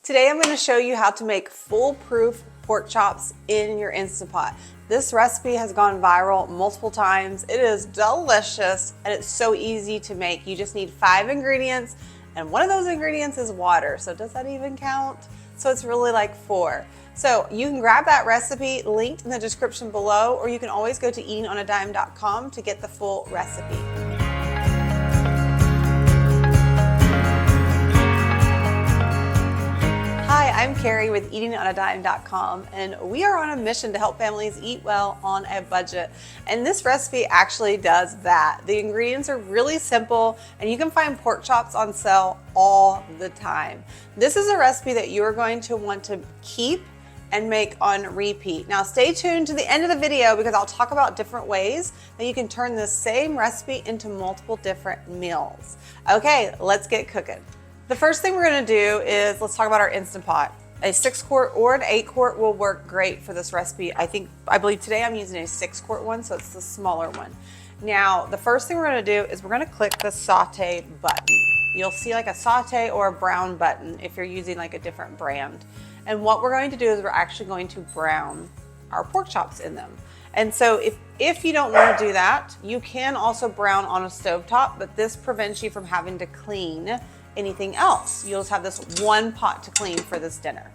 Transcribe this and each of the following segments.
Today I'm going to show you how to make foolproof pork chops in your Instant Pot. This recipe has gone viral multiple times. It is delicious and it's so easy to make. You just need 5 ingredients and one of those ingredients is water. So does that even count? So it's really like 4. So you can grab that recipe linked in the description below, or you can always go to eatingonadime.com to get the full recipe. Hi, I'm Carrie with eatingonadime.com, and we are on a mission to help families eat well on a budget. And this recipe actually does that. The ingredients are really simple, and you can find pork chops on sale all the time. This is a recipe that you are going to want to keep and make on repeat. Now stay tuned to the end of the video because I'll talk about different ways that you can turn this same recipe into multiple different meals. Okay, let's get cooking. The first thing we're gonna do is let's talk about our Instant Pot. A 6-quart or an 8-quart will work great for this recipe. I believe today I'm using a 6-quart one, so it's the smaller one. Now, the first thing we're gonna do is we're gonna click the saute button. You'll see like a saute or a brown button if you're using like a different brand. And what we're going to do is we're actually going to brown our pork chops in them. And so if you don't want to do that, you can also brown on a stovetop, but this prevents you from having to clean anything else. You'll just have this one pot to clean for this dinner.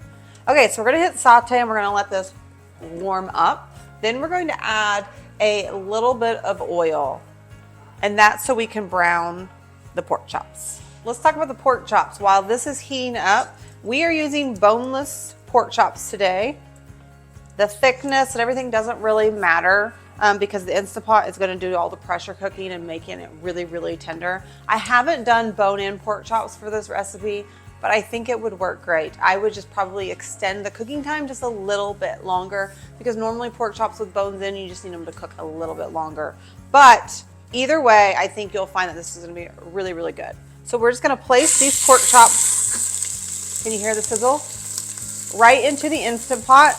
Okay, so we're gonna hit saute and we're gonna let this warm up. Then we're going to add a little bit of oil, and that's so we can brown the pork chops. Let's talk about the pork chops. While this is heating up, we are using boneless pork chops today. The thickness and everything doesn't really matter because the Instant Pot is going to do all the pressure cooking and making it really, really tender. I haven't done bone-in pork chops for this recipe, but I think it would work great. I would just probably extend the cooking time just a little bit longer because normally pork chops with bones in, you just need them to cook a little bit longer. But either way, I think you'll find that this is going to be really, really good. So we're just going to place these pork chops, can you hear the sizzle? Right into the Instant Pot.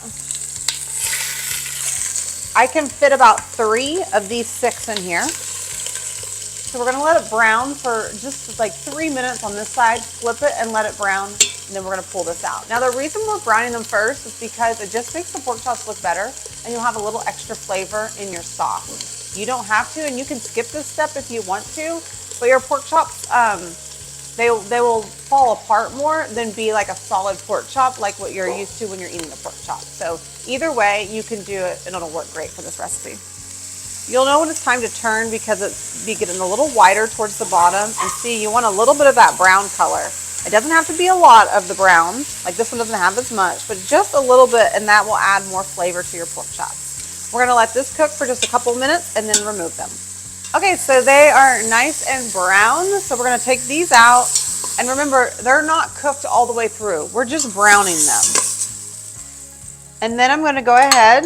I can fit about 3 of these 6 in here. So we're gonna let it brown for just like 3 minutes on this side, flip it and let it brown, and then we're gonna pull this out. Now the reason we're browning them first is because it just makes the pork chops look better and you'll have a little extra flavor in your sauce. You don't have to, and you can skip this step if you want to, but your pork chops, they will fall apart more than be like a solid pork chop like what you're used to when you're eating a pork chop. So either way, you can do it and it'll work great for this recipe. You'll know when it's time to turn because it's getting a little whiter towards the bottom. And see, you want a little bit of that brown color. It doesn't have to be a lot of the brown, like this one doesn't have as much, but just a little bit, and that will add more flavor to your pork chops. We're gonna let this cook for just a couple minutes and then remove them. Okay, so they are nice and brown, so we're gonna take these out. And remember, they're not cooked all the way through. We're just browning them. And then I'm gonna go ahead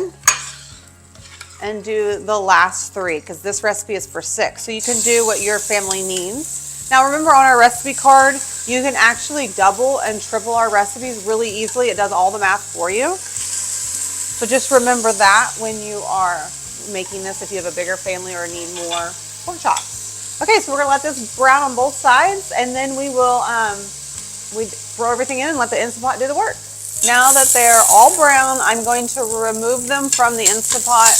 and do the last 3, because this recipe is for 6. So you can do what your family needs. Now remember, on our recipe card, you can actually double and triple our recipes really easily. It does all the math for you. So just remember that when you are making this, if you have a bigger family or need more pork chops. Okay, so we're gonna let this brown on both sides, and then we will we throw everything in and let the Instant Pot do the work. Now that they're all brown, I'm going to remove them from the Instant Pot.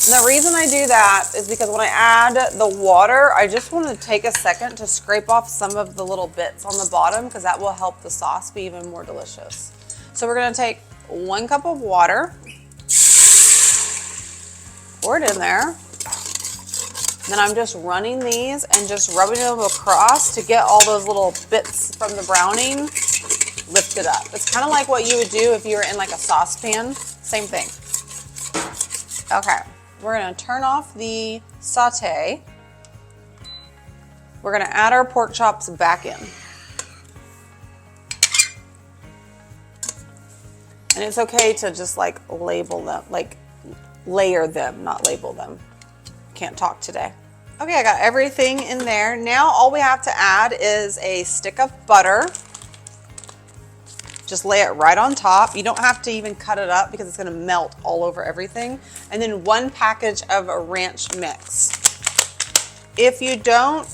And the reason I do that is because when I add the water, I just want to take a second to scrape off some of the little bits on the bottom because that will help the sauce be even more delicious. So we're gonna take 1 cup of water, pour it in there. Then I'm just running these and just rubbing them across to get all those little bits from the browning lifted up. It's kind of like what you would do if you were in like a saucepan. Same thing. Okay, we're gonna turn off the saute. We're gonna add our pork chops back in. And it's okay to just like label them, like layer them, not label them. Can't talk today. Okay, I got everything in there. Now all we have to add is a stick of butter. Just lay it right on top. You don't have to even cut it up because it's gonna melt all over everything. And then 1 package of a ranch mix. If you don't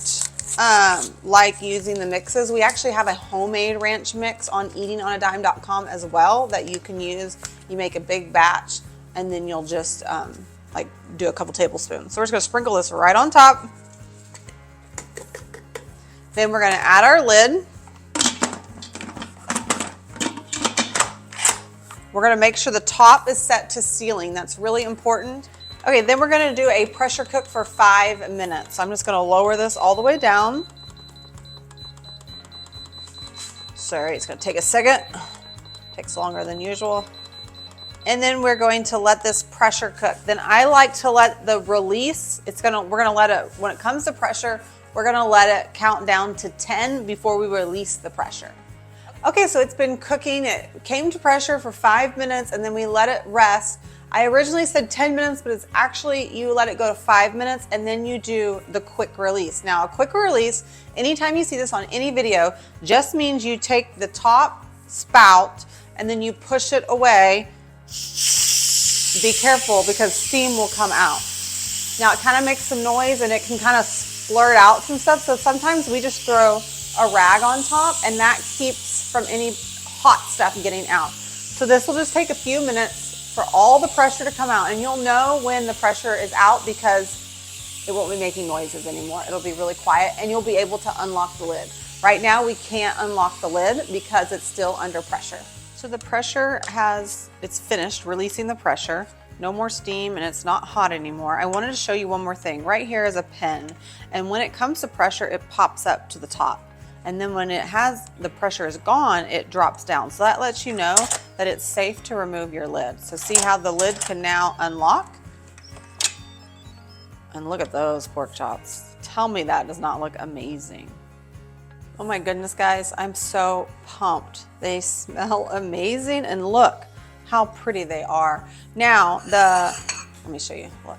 like using the mixes. We actually have a homemade ranch mix on eatingonadime.com as well that you can use. You make a big batch and then you'll just like do a couple tablespoons. So we're just gonna sprinkle this right on top. Then we're gonna add our lid. We're gonna make sure the top is set to sealing. That's really important. Okay, then we're gonna do a pressure cook for 5 minutes. So I'm just gonna lower this all the way down. Sorry, it's gonna take a second. Takes longer than usual. And then we're going to let this pressure cook. Then I like to let the release, we're gonna let it, when it comes to pressure, we're gonna let it count down to 10 before we release the pressure. Okay, so it's been cooking. It came to pressure for 5 minutes and then we let it rest. I originally said 10 minutes, but it's actually, you let it go to 5 minutes and then you do the quick release. Now, a quick release, anytime you see this on any video, just means you take the top spout and then you push it away. Be careful because steam will come out. Now, it kind of makes some noise and it can kind of splurt out some stuff. So sometimes we just throw a rag on top and that keeps from any hot stuff getting out. So this will just take a few minutes for all the pressure to come out, and you'll know when the pressure is out because it won't be making noises anymore. It'll be really quiet and you'll be able to unlock the lid. Right now we can't unlock the lid because it's still under pressure. So the pressure it's finished releasing the pressure. No more steam and it's not hot anymore. I wanted to show you one more thing. Right here is a pin, and when it comes to pressure, it pops up to the top. And then when the pressure is gone, it drops down. So that lets you know that it's safe to remove your lid. So see how the lid can now unlock? And look at those pork chops. Tell me that does not look amazing. Oh my goodness, guys, I'm so pumped. They smell amazing and look how pretty they are. Now, let me show you, look.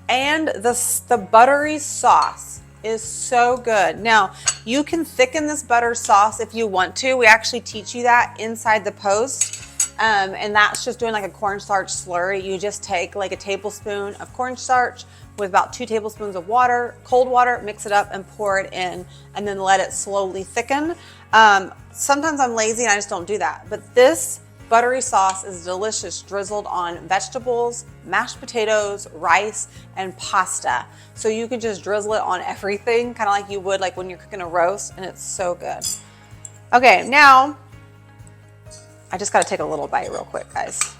And the buttery sauce is so good. Now, you can thicken this butter sauce if you want to. We actually teach you that inside the post. And that's just doing like a cornstarch slurry. You just take like a tablespoon of cornstarch with about 2 tablespoons of water, cold water, mix it up and pour it in and then let it slowly thicken. Sometimes I'm lazy and I just don't do that. But this buttery sauce is delicious, drizzled on vegetables, mashed potatoes, rice, and pasta. So you can just drizzle it on everything, kind of like you would like when you're cooking a roast, and it's so good. Okay, now, I just gotta take a little bite real quick, guys.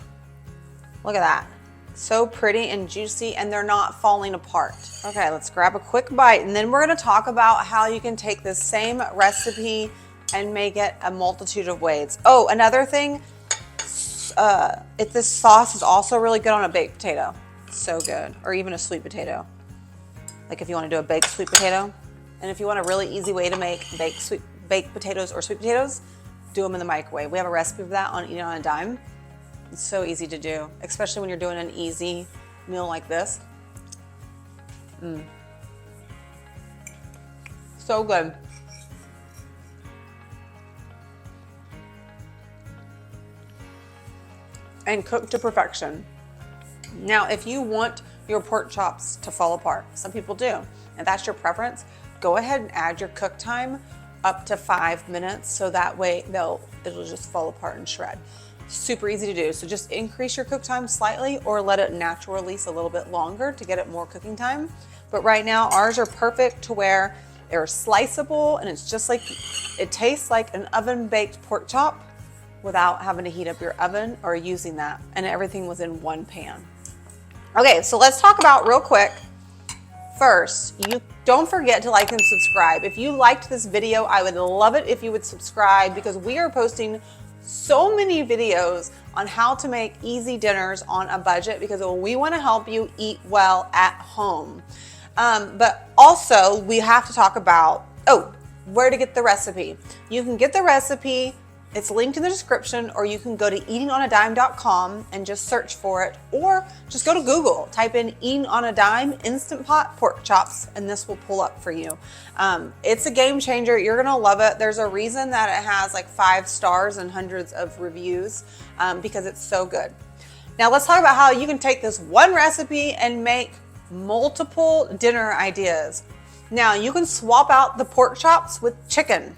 Look at that. So pretty and juicy, and they're not falling apart. Okay, let's grab a quick bite, and then we're gonna talk about how you can take this same recipe and make it a multitude of ways. Oh, another thing, this sauce is also really good on a baked potato. So good. Or even a sweet potato. Like if you want to do a baked sweet potato. And if you want a really easy way to make baked potatoes or sweet potatoes, do them in the microwave. We have a recipe for that on Eating on a Dime. It's so easy to do, especially when you're doing an easy meal like this. So good. And cooked to perfection. Now, if you want your pork chops to fall apart, some people do, if that's your preference, go ahead and add your cook time up to 5 minutes so that way it'll just fall apart and shred. Super easy to do. So just increase your cook time slightly or let it natural release a little bit longer to get it more cooking time. But right now ours are perfect to where they're sliceable and it's just like, it tastes like an oven baked pork chop without having to heat up your oven or using that. And everything was in one pan. Okay, so let's talk about real quick. First, you don't forget to like and subscribe. If you liked this video, I would love it if you would subscribe because we are posting so many videos on how to make easy dinners on a budget because we want to help you eat well at home. But also we have to talk about, where to get the recipe. You can get the recipe. It's linked in the description, or you can go to eatingonadime.com and just search for it, or just go to Google, type in Eating on a Dime Instant Pot Pork Chops, and this will pull up for you. It's a game changer. You're gonna love it. There's a reason that it has like 5 stars and hundreds of reviews because it's so good. Now let's talk about how you can take this one recipe and make multiple dinner ideas. Now you can swap out the pork chops with chicken.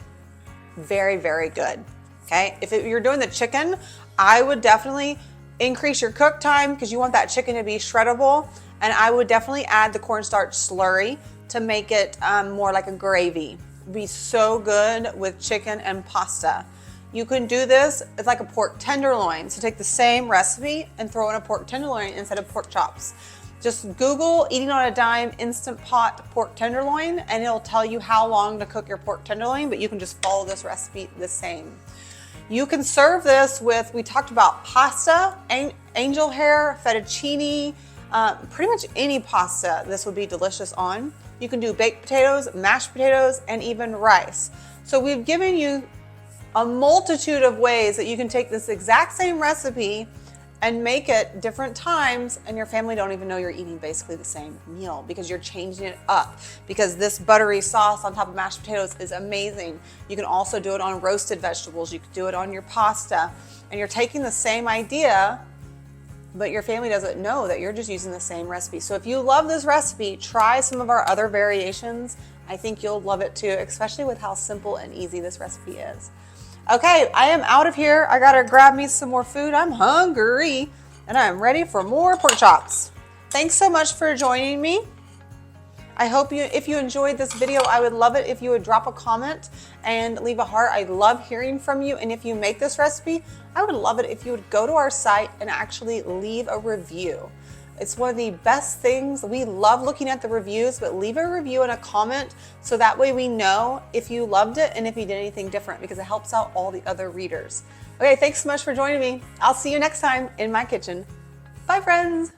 Very, very good. Okay, if you're doing the chicken, I would definitely increase your cook time because you want that chicken to be shreddable. And I would definitely add the cornstarch slurry to make it more like a gravy. It'd be so good with chicken and pasta. You can do this, it's like a pork tenderloin. So take the same recipe and throw in a pork tenderloin instead of pork chops. Just Google Eating on a Dime Instant Pot pork tenderloin and it'll tell you how long to cook your pork tenderloin, but you can just follow this recipe the same. You can serve this with, we talked about pasta, angel hair, fettuccine, pretty much any pasta this would be delicious on. You can do baked potatoes, mashed potatoes, and even rice. So we've given you a multitude of ways that you can take this exact same recipe and make it different times, and your family don't even know you're eating basically the same meal because you're changing it up. Because this buttery sauce on top of mashed potatoes is amazing. You can also do it on roasted vegetables. You can do it on your pasta, and you're taking the same idea, but your family doesn't know that you're just using the same recipe. So if you love this recipe, try some of our other variations. I think you'll love it too, especially with how simple and easy this recipe is. Okay, I am out of here. I gotta grab me some more food. I'm hungry and I'm ready for more pork chops. Thanks so much for joining me. I hope if you enjoyed this video, I would love it if you would drop a comment and leave a heart. I love hearing from you. And if you make this recipe, I would love it if you would go to our site and actually leave a review. It's one of the best things. We love looking at the reviews, but leave a review and a comment so that way we know if you loved it and if you did anything different because it helps out all the other readers. Okay, thanks so much for joining me. I'll see you next time in my kitchen. Bye, friends.